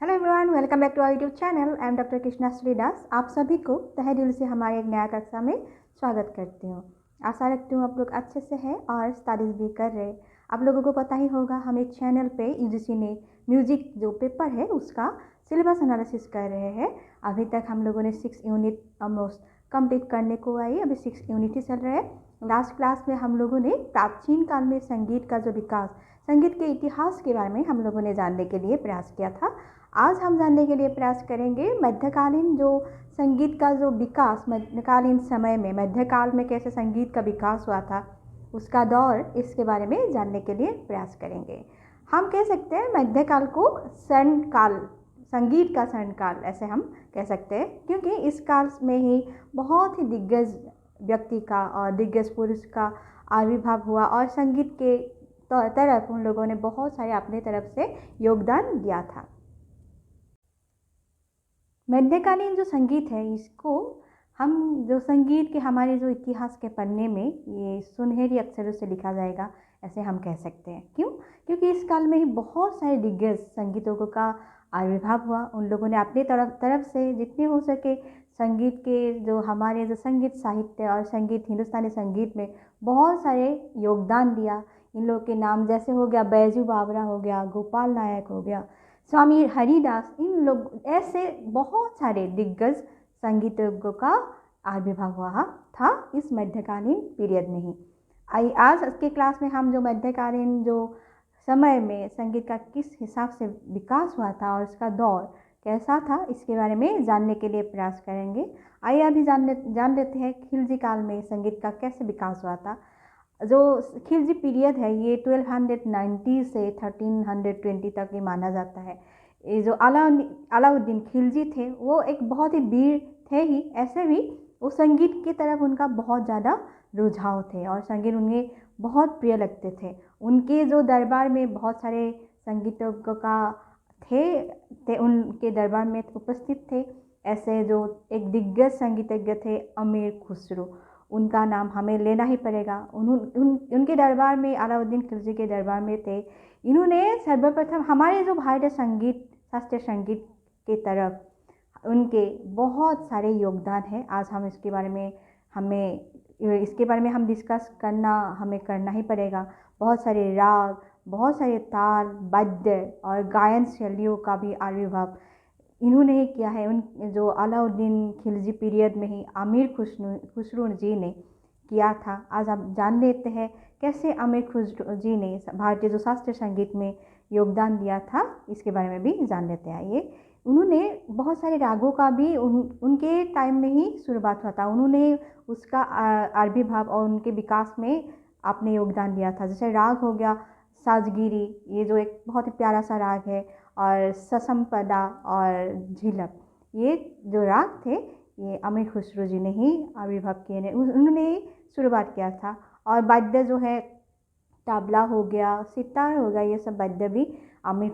Hello everyone, welcome back to our YouTube channel. I am doctor Krishna Shridas. आप सभी को तहे दिल से हमारे एक नया कक्षा में स्वागत करती हूँ। आशा रखती हूँ आप लोग अच्छे से हैं और स्टडीज़ भी कर रहे। आप लोगों को पता ही होगा हम एक चैनल पे यूजीसी ने म्यूजिक जो पेपर है उसका सिलेबस एनालिसिस कर रहे हैं। अभी तक हम लोगों ने 6 यूनिट ऑलमोस्ट कंप्लीट करने को आई। अभी 6 यूनिट ही चल रहे हैं। लास्ट क्लास में हम लोगों ने प्राचीन काल में संगीत का जो विकास, संगीत के इतिहास के बारे में हम लोगों ने जानने के लिए प्रयास किया था। आज हम जानने के लिए प्रयास करेंगे मध्यकालीन जो संगीत का जो विकास, मध्यकालीन समय में मध्यकाल में कैसे संगीत का विकास हुआ था, उसका दौर, इसके बारे में जानने के लिए प्रयास करेंगे। हम कह सकते हैं मध्यकाल को स्वर्ण काल, संगीत का स्वर्ण काल ऐसे हम कह सकते हैं, क्योंकि इस काल में ही बहुत ही दिग्गज व्यक्ति का और दिग्गज पुरुष का आविर्भाव हुआ और संगीत के तरफ उन लोगों ने बहुत सारे अपने तरफ से योगदान दिया था। मध्यकालीन जो संगीत है, इसको हम जो संगीत के हमारे जो इतिहास के पन्ने में ये सुनहरी अक्षरों से लिखा जाएगा, ऐसे हम कह सकते हैं। क्यों? क्योंकि इस काल में ही बहुत सारे दिग्गज संगीतकों का आविर्भाव हुआ। उन लोगों ने अपनी तरफ से जितने हो सके संगीत के जो हमारे जो संगीत साहित्य और संगीत, हिंदुस्तानी संगीत में बहुत सारे योगदान दिया। इन लोगों के नाम जैसे हो गया बैजू बावरा, हो गया गोपाल नायक, हो गया स्वामी हरिदास, इन लोग ऐसे बहुत सारे दिग्गज संगीतज्ञों का आविर्भाव हुआ था इस मध्यकालीन पीरियड में ही। आज के क्लास में हम जो मध्यकालीन जो समय में संगीत का किस हिसाब से विकास हुआ था और इसका दौर कैसा था, इसके बारे में जानने के लिए प्रयास करेंगे। आइए अभी जान लेते हैं खिलजी काल में संगीत का कैसे विकास हुआ था। जो खिलजी पीरियड है ये 1290 से 1320 तक ये माना जाता है। ये जो अलाउद्दीन खिलजी थे वो एक बहुत ही वीर थे ही, ऐसे भी वो संगीत की तरफ उनका बहुत ज़्यादा रुझाव थे और संगीत उन्हें बहुत प्रिय लगते थे। उनके जो दरबार में बहुत सारे संगीतज्ञों का थे उनके दरबार में उपस्थित थे। ऐसे जो एक दिग्गज संगीतज्ञ थे अमीर खुसरो, उनका नाम हमें लेना ही पड़ेगा। उनके दरबार में, अलाउद्दीन खिलजी के दरबार में थे। इन्होंने सर्वप्रथम हमारे जो भारतीय संगीत, शास्त्रीय संगीत के तरफ उनके बहुत सारे योगदान है। आज हम इसके बारे में हम डिस्कस करना ही पड़ेगा। बहुत सारे राग, बहुत सारे ताल, वाद्य और गायन शैलियों का भी आविर्भाव इन्होंने ही किया है। उन जो अलाउद्दीन खिलजी पीरियड में ही अमीर खुसरो जी ने किया था। आज आप जान लेते हैं कैसे अमीर खुसरो जी ने भारतीय जो शास्त्रीय संगीत में योगदान दिया था, इसके बारे में भी जान लेते हैं। ये उन्होंने बहुत सारे रागों का भी उनके टाइम में ही शुरुआत हुआ था। उन्होंने उसका आविर्भाव और उनके विकास में अपने योगदान दिया था। जैसे राग हो गया साजगिरी, ये जो एक बहुत ही प्यारा सा राग है, और ससंपदा और झिलक, ये जो राग थे ये अमीर खुसरो जी ने ही आविर्भाव किए, उन्होंने शुरुआत किया था। और वाद्य जो है तबला हो गया, सितार हो गया, ये सब वाद्य भी अमीर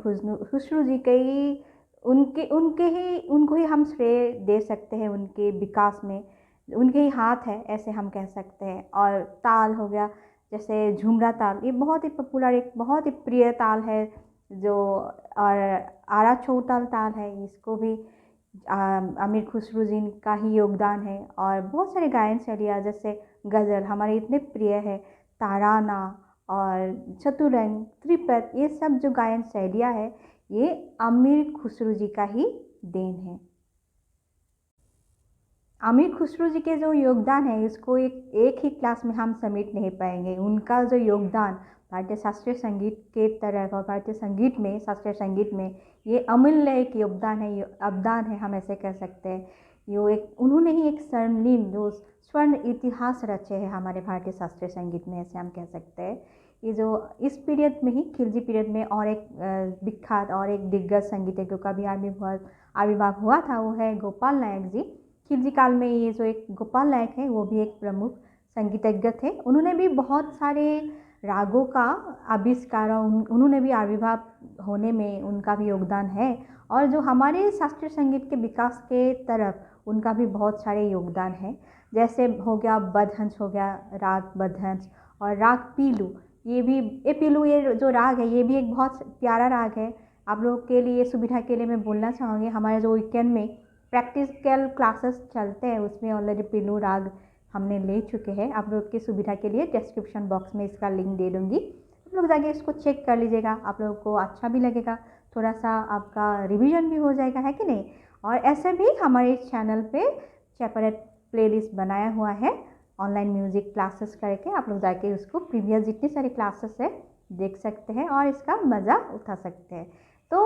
खुसरो जी के ही उनको ही हम श्रेय दे सकते हैं। उनके विकास में उनके ही हाथ है, ऐसे हम कह सकते हैं। और ताल हो गया जैसे झुमरा ताल, ये बहुत ही पॉपुलर, एक बहुत ही प्रिय ताल है। जो और आरा चौताल ताल है, इसको भी अमीर खुसरो जी का ही योगदान है। और बहुत सारे गायन शैलियाँ जैसे गज़ल हमारे इतने प्रिय है, ताराना और चतुरंग, त्रिपद, ये सब जो गायन शैलियाँ है ये अमीर खुसरो जी का ही देन है। अमीर खुसरो जी के जो योगदान है इसको एक ही क्लास में हम समेट नहीं पाएंगे। उनका जो योगदान भारतीय शास्त्रीय संगीत के तरफ और भारतीय संगीत में, शास्त्रीय संगीत में, ये अमूल्य एक योगदान है, अवदान है, हम ऐसे कह सकते हैं। उन्होंने ही एक स्वर्णिम जो स्वर्ण इतिहास रचे हैं हमारे भारतीय शास्त्रीय संगीत में, ऐसे हम कह सकते हैं। ये जो इस पीरियड में ही, खिलजी पीरियड में, और एक विख्यात और एक दिग्गज संगीतज्ञों का भी आविर्भाव हुआ था, वो है गोपाल नायक जी। खिलजी काल में ये जो एक गोपाल नायक है वो भी एक प्रमुख संगीतज्ञ थे। उन्होंने भी बहुत सारे रागों का आविष्कार, उन्होंने भी आविर्भाव होने में उनका भी योगदान है। और जो हमारे शास्त्रीय संगीत के विकास के तरफ उनका भी बहुत सारे योगदान है। जैसे हो गया बदहंस, हो गया राग बदहंस, और राग पीलू, ये जो राग है ये भी एक बहुत प्यारा राग है। आप लोगों के लिए सुविधा के लिए मैं बोलना चाहूँगी, हमारे जो वीकेंड में प्रैक्टिकल क्लासेस चलते हैं उसमें ऑलरेडी पिल्लू राग हमने ले चुके हैं। आप लोग की सुविधा के लिए डिस्क्रिप्शन बॉक्स में इसका लिंक दे दूँगी, आप लोग जाके इसको चेक कर लीजिएगा। आप लोगों को अच्छा भी लगेगा, थोड़ा सा आपका रिवीजन भी हो जाएगा, है कि नहीं। और ऐसे भी हमारे चैनल पे सेपरेट प्लेलिस्ट बनाया हुआ है ऑनलाइन म्यूज़िक क्लासेस करके, आप लोग जाके उसको प्रीवियस जितनी सारी क्लासेस है देख सकते हैं और इसका मज़ा उठा सकते हैं। तो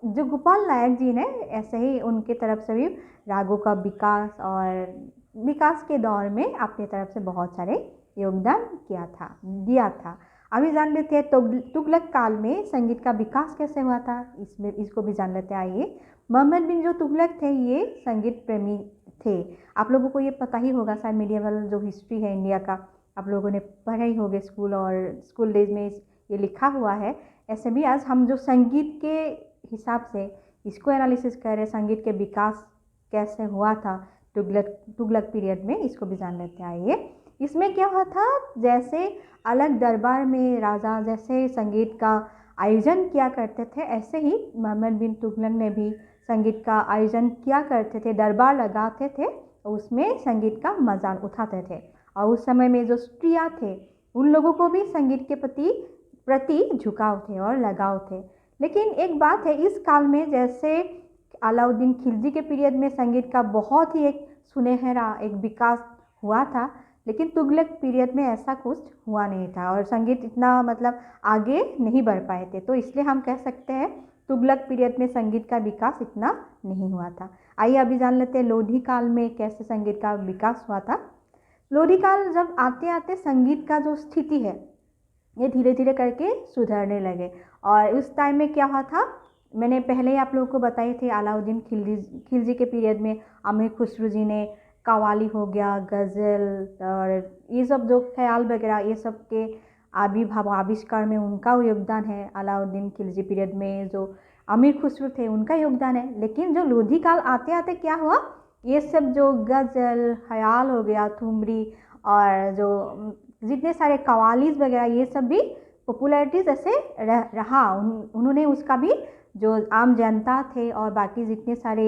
जो गोपाल नायक जी ने ऐसे ही उनके तरफ से भी रागों का विकास के दौर में अपनी तरफ से बहुत सारे योगदान दिया था। अभी जान लेते हैं तुगलक काल में संगीत का विकास कैसे हुआ था, इसको भी जान लेते हैं। आइए, मोहम्मद बिन जो तुगलक थे ये संगीत प्रेमी थे। आप लोगों को ये पता ही होगा, शायद मीडिएवल जो हिस्ट्री है इंडिया का आप लोगों ने पढ़ा ही होगा स्कूल और स्कूल डेज में ये लिखा हुआ है। ऐसे भी आज हम जो संगीत के हिसाब से इसको एनालिसिस कर रहे, संगीत के विकास कैसे हुआ था तुगलक पीरियड में, इसको भी जान लेते हैं। आइए, इसमें क्या हुआ था, जैसे अलग दरबार में राजा जैसे संगीत का आयोजन किया करते थे, ऐसे ही मोहम्मद बिन तुगलक ने भी संगीत का आयोजन किया करते थे, दरबार लगाते थे, उसमें संगीत का मजा उठाते थे। और उस समय में जो स्त्रियाँ थे उन लोगों को भी संगीत के प्रति झुकाव थे और लगाव थे। लेकिन एक बात है, इस काल में जैसे अलाउद्दीन खिलजी के पीरियड में संगीत का बहुत ही एक सुनहरा एक विकास हुआ था, लेकिन तुगलक पीरियड में ऐसा कुछ हुआ नहीं था और संगीत इतना मतलब आगे नहीं बढ़ पाए थे। तो इसलिए हम कह सकते हैं तुगलक पीरियड में संगीत का विकास इतना नहीं हुआ था। आइए अभी जान लेते हैं लोधी काल में कैसे संगीत का विकास हुआ था। लोधी काल जब आते आते संगीत का जो स्थिति है ये धीरे धीरे करके सुधरने लगे। और उस टाइम में क्या हुआ था, मैंने पहले ही आप लोगों को बताई थी, अलाउद्दीन खिलजी के पीरियड में अमीर खुसरो जी ने कव्वाली हो गया, गज़ल और ये सब जो ख्याल वगैरह ये सब के आविष्कार में उनका योगदान है। अलाउद्दीन खिलजी पीरियड में जो अमीर खुसरो थे उनका योगदान है। लेकिन जो लोधी काल आते आते क्या हुआ, ये सब जो गज़ल ख्याल हो गया, ठुमरी और जो जितने सारे कव्वालीज वगैरह ये सब भी पॉपुलैरिटी जैसे रहा। उन्होंने उसका भी जो आम जनता थे और बाकी जितने सारे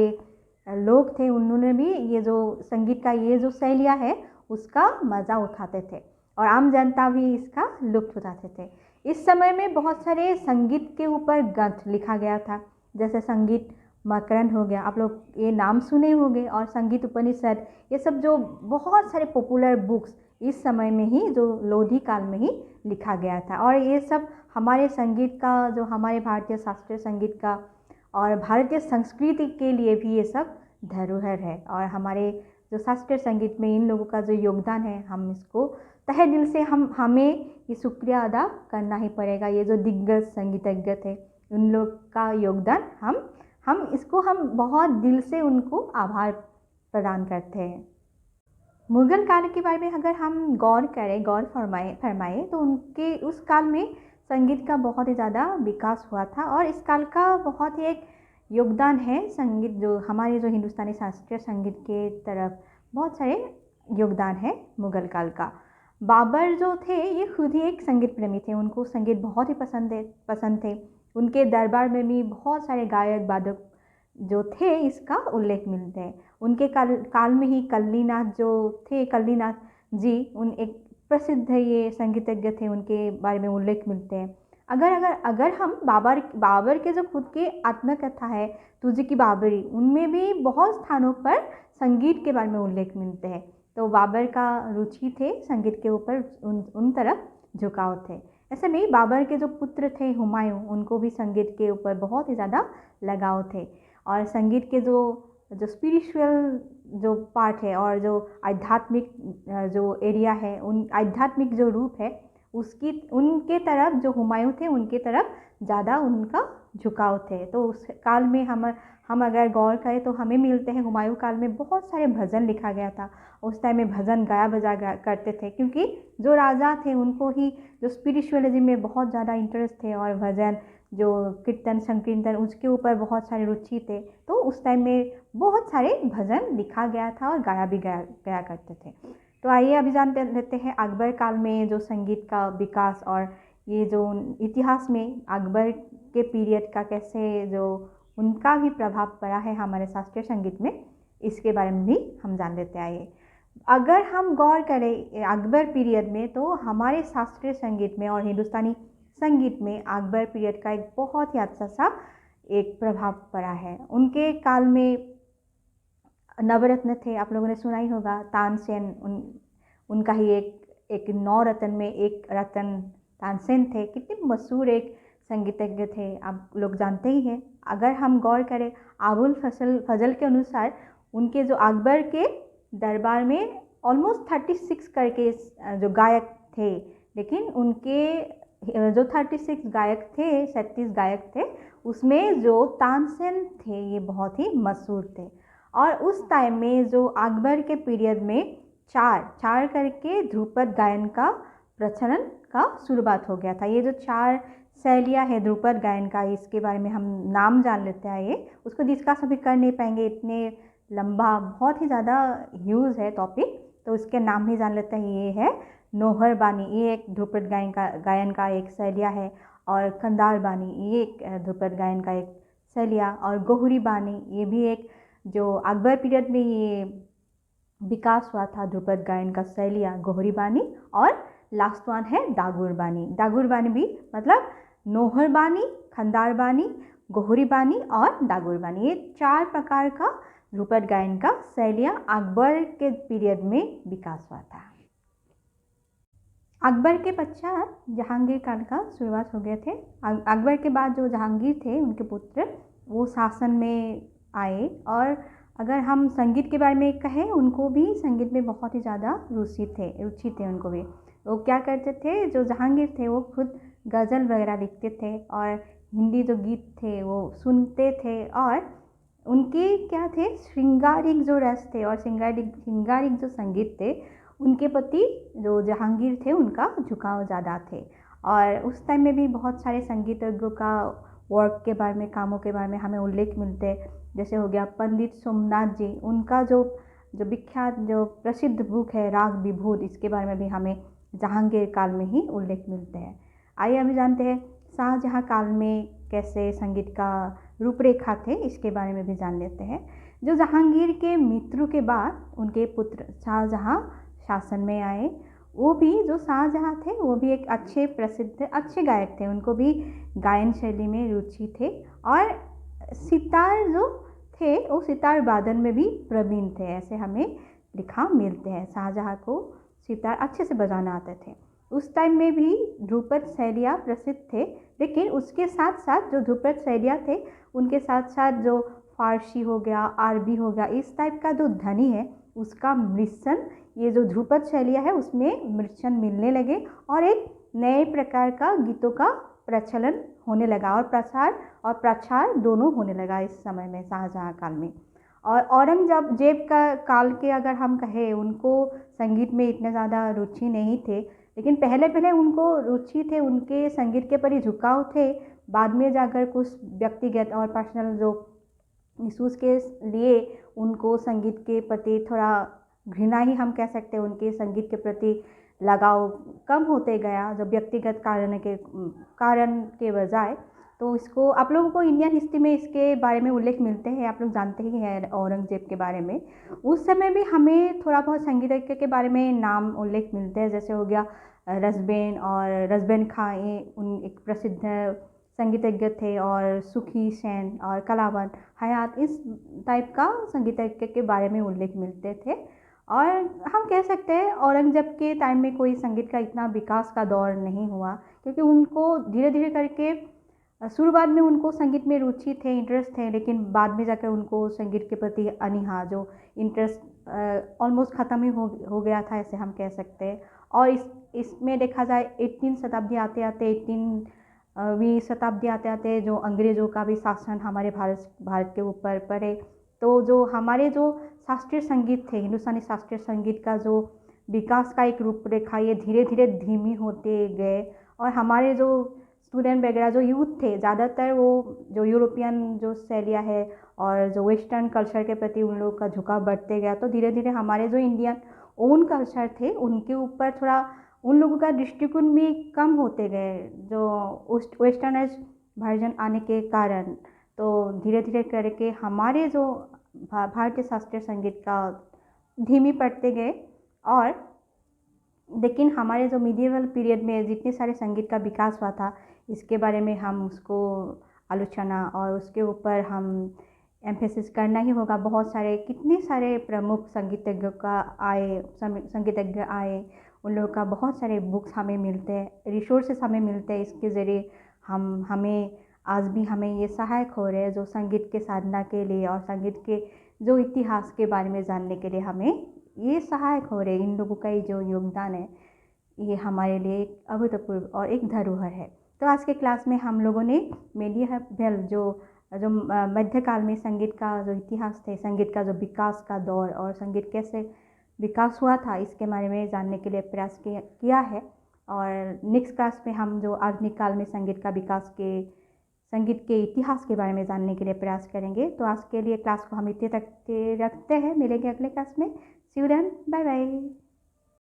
लोग थे उन्होंने भी ये जो संगीत का ये जो शैलियाँ है उसका मज़ा उठाते थे और आम जनता भी इसका लुत्फ़ उठाते थे। इस समय में बहुत सारे संगीत के ऊपर ग्रंथ लिखा गया था, जैसे संगीत मकरंद हो गया, आप लोग ये नाम सुने होंगे, और संगीत उपनिषद, ये सब जो बहुत सारे पॉपुलर बुक्स इस समय में ही जो लोधी काल में ही लिखा गया था। और ये सब हमारे संगीत का जो हमारे भारतीय शास्त्रीय संगीत का और भारतीय संस्कृति के लिए भी ये सब धरोहर है। और हमारे जो शास्त्रीय संगीत में इन लोगों का जो योगदान है, हम इसको तहे दिल से हमें ये शुक्रिया अदा करना ही पड़ेगा। ये जो दिग्गज संगीतज्ञ थे उन लोग का योगदान हम बहुत दिल से उनको आभार प्रदान करते हैं। मुग़ल काल के बारे में अगर हम गौर फरमाएं तो उनके उस काल में संगीत का बहुत ही ज़्यादा विकास हुआ था और इस काल का बहुत ही एक योगदान है संगीत जो हमारे जो हिंदुस्तानी शास्त्रीय संगीत के तरफ बहुत सारे योगदान है मुग़ल काल का। बाबर जो थे ये खुद ही एक संगीत प्रेमी थे, उनको संगीत बहुत ही पसंद थे। उनके दरबार में भी बहुत सारे गायक वादक जो थे इसका उल्लेख मिलते हैं। उनके काल में ही कल्लीनाथ जी उन एक प्रसिद्ध ये संगीतज्ञ थे, उनके बारे में उल्लेख मिलते हैं। अगर हम बाबर के जो खुद के आत्मकथा है तुझी की बाबरी, उनमें भी बहुत स्थानों पर संगीत के बारे में उल्लेख मिलते हैं। तो बाबर का रुचि थे संगीत के ऊपर, उन तरफ झुकाव थे। ऐसे में बाबर के जो पुत्र थे हुमायूं, उनको भी संगीत के ऊपर बहुत ही ज़्यादा लगाव थे और संगीत के जो स्पिरिचुअल जो पार्ट है और जो आध्यात्मिक जो एरिया है, उन आध्यात्मिक जो रूप है उनके तरफ जो हुमायूं थे उनके तरफ ज़्यादा उनका झुकाव थे। तो उस काल में हम अगर गौर करें तो हमें मिलते हैं हुमायूं काल में बहुत सारे भजन लिखा गया था। उस टाइम में भजन गाया बजा करते थे क्योंकि जो राजा थे उनको ही जो स्पिरिचुअलिज्म में बहुत ज़्यादा इंटरेस्ट थे और भजन जो कीर्तन संकीर्तन उसके ऊपर बहुत सारे रुचि थे। तो उस टाइम में बहुत सारे भजन लिखा गया था और गाया भी गया करते थे। तो आइए अभी जान लेते हैं अकबर काल में जो संगीत का विकास और ये जो इतिहास में अकबर के पीरियड का कैसे जो उनका भी प्रभाव पड़ा है हमारे शास्त्रीय संगीत में, इसके बारे में भी हम जान लेते आए। अगर हम गौर करें अकबर पीरियड में, तो हमारे शास्त्रीय संगीत में और हिंदुस्तानी संगीत में अकबर पीरियड का एक बहुत ही अच्छा सा एक प्रभाव पड़ा है। उनके काल में नवरत्न थे, आप लोगों ने सुना ही होगा, तानसेन उनका ही एक 9 रत्न में एक रत्न तानसेन थे। कितने मशहूर एक संगीतज्ञ थे, आप लोग जानते ही हैं। अगर हम गौर करें अबुल फजल के अनुसार, उनके जो अकबर के दरबार में ऑलमोस्ट 36 करके जो गायक थे, लेकिन उनके जो 36 गायक थे, 37 गायक थे, उसमें जो तानसेन थे ये बहुत ही मशहूर थे। और उस टाइम में जो अकबर के पीरियड में चार करके ध्रुपद गायन का प्रचलन का शुरुआत हो गया था। ये जो 4 शैलियाँ है ध्रुपद गायन का, इसके बारे में हम नाम जान लेते हैं। ये उसको डिस्कस अभी कर नहीं पाएंगे, इतने लंबा बहुत ही ज़्यादा ह्यूज है टॉपिक, तो उसके नाम ही जान लेते हैं। ये है नौहर बानी, ये एक ध्रुपद गायन का एक शैलिया है। और कंदार बानी, ये एक ध्रुपद गायन का एक शैलिया। और गोहरी बानी, ये भी एक जो अकबर पीरियड में ये विकास हुआ था ध्रुपद गायन का शैलिया, गोहरी बानी। और लास्ट वन है दागुर बानी। दागुर बानी भी मतलब नौहर बानी, खंदार बानी, गोहरी बानी और दागुर बानी, ये 4 प्रकार का ध्रुपद गायन का शैलिया अकबर के पीरियड में विकास हुआ था। अकबर के पश्चात जहांगीर काल का शुरुआत हो गए थे। अकबर के बाद जो जहांगीर थे, उनके पुत्र, वो शासन में आए। और अगर हम संगीत के बारे में कहें, उनको भी संगीत में बहुत ही ज़्यादा रुचि थे उनको भी। वो क्या करते थे, जो जहांगीर थे वो खुद गज़ल वगैरह लिखते थे और हिंदी जो गीत थे वो सुनते थे। और उनके क्या थे, श्रृंगारिक जो रस थे और श्रृंगारिक जो संगीत थे, उनके प्रति जो जहांगीर थे उनका झुकाव ज़्यादा थे। और उस टाइम में भी बहुत सारे संगीतज्ञों का वर्क के बारे में, कामों के बारे में हमें उल्लेख मिलते हैं। जैसे हो गया पंडित सोमनाथ जी, उनका जो विख्यात जो प्रसिद्ध बुक है राग विभूत, इसके बारे में भी हमें जहांगीर काल में ही उल्लेख मिलते हैं। आइए अभी जानते हैं शाहजहाँ काल में कैसे संगीत का रूपरेखा थे, इसके बारे में भी जान लेते हैं। जो जहांगीर के मृत्यु के बाद उनके पुत्र शाहजहाँ शासन में आए। वो भी जो शाहजहाँ थे वो भी एक अच्छे गायक थे, उनको भी गायन शैली में रुचि थे। और सितार जो थे वो सितार वादन में भी प्रवीण थे, ऐसे हमें लिखा मिलते हैं। शाहजहाँ को सितार अच्छे से बजाना आते थे। उस टाइम में भी ध्रुपद शैलियाँ प्रसिद्ध थे, लेकिन उसके साथ साथ जो ध्रुपद शैलियाँ थे, उनके साथ साथ जो फारसी हो गया, अरबी हो गया, इस टाइप का जो ध्वनि है उसका मिश्रण, ये जो ध्रुपद शैलियाँ है उसमें मिश्रण मिलने लगे और एक नए प्रकार का गीतों का प्रचलन होने लगा। और प्रचार दोनों होने लगा इस समय में, शाहजहाँ काल में। और औरंगजेब का काल के अगर हम कहें, उनको संगीत में इतने ज़्यादा रुचि नहीं थे, लेकिन पहले उनको रुचि थे, उनके संगीत के प्रति झुकाव थे। बाद में जाकर कुछ व्यक्तिगत और पर्सनल जो इशूज़ के लिए उनको संगीत के प्रति थोड़ा घृणा ही हम कह सकते हैं, उनके संगीत के प्रति लगाव कम होते गया, जो व्यक्तिगत कारण के बजाय। तो इसको आप लोगों को इंडियन हिस्ट्री में इसके बारे में उल्लेख मिलते हैं, आप लोग जानते ही हैं औरंगजेब के बारे में। उस समय भी हमें थोड़ा बहुत संगीतज्ञ के बारे में नाम उल्लेख मिलते हैं, जैसे हो गया रसबेन और रसबेन खां, उन एक प्रसिद्ध संगीतज्ञ थे। और सुखी सेन और कलावंत हयात, इस टाइप का संगीतज्ञ के बारे में उल्लेख मिलते थे। और हम कह सकते हैं औरंगजेब के टाइम में कोई संगीत का इतना विकास का दौर नहीं हुआ, क्योंकि उनको धीरे धीरे करके शुरुआत में उनको संगीत में रुचि थे, इंटरेस्ट थे, लेकिन बाद में जाकर उनको संगीत के प्रति अनीहा, जो इंटरेस्ट ऑलमोस्ट ख़त्म ही हो गया था, ऐसे हम कह सकते हैं। और इसमें देखा जाए 18वीं शताब्दी आते आते जो अंग्रेज़ों का भी शासन हमारे भारत के ऊपर पड़े, तो जो हमारे जो शास्त्रीय संगीत थे, हिंदुस्तानी शास्त्रीय संगीत का जो विकास का एक रूपरेखा, ये धीरे धीरे धीमी होते गए। और हमारे जो स्टूडेंट वगैरह जो यूथ थे, ज़्यादातर वो जो यूरोपियन जो शैलियाँ है और जो वेस्टर्न कल्चर के प्रति उन लोगों का झुकाव बढ़ते गया। तो धीरे धीरे हमारे जो इंडियन ओन कल्चर थे, उनके ऊपर थोड़ा उन लोगों का दृष्टिकोण भी कम होते गए। जो वेस्टर्नर्स वर्जन आने के कारण तो धीरे धीरे करके हमारे जो भारतीय शास्त्रीय संगीत का धीमी पड़ते गए। और लेकिन हमारे जो मिडिवल पीरियड में जितने सारे संगीत का विकास हुआ था, इसके बारे में हम उसको आलोचना और उसके ऊपर हम एम्फेसिस करना ही होगा। बहुत सारे कितने सारे प्रमुख संगीतज्ञों का संगीतज्ञ आए, उन लोगों का बहुत सारे बुक्स हमें मिलते हैं, रिसोर्सेस हमें मिलते हैं। इसके ज़रिए हमें आज भी हमें ये सहायक हो रहे हैं जो संगीत के साधना के लिए और संगीत के जो इतिहास के बारे में जानने के लिए हमें ये सहायक हो रहे हैं। इन लोगों का ही जो योगदान है ये हमारे लिए एक अभूतपूर्व और एक धरोहर है। तो आज के क्लास में हम लोगों ने मेडिएवल जो मध्यकाल में संगीत का जो इतिहास थे, संगीत का जो विकास का दौर और संगीत कैसे विकास हुआ था, इसके बारे में जानने के लिए प्रयास किया है। और नेक्स्ट क्लास में हम जो आधुनिक काल में संगीत का विकास के संगीत के इतिहास के बारे में जानने के लिए प्रयास करेंगे। तो आज के लिए क्लास को हम इतने तक रखते हैं। मिलेंगे अगले क्लास में। सी यू देन, बाय बाय।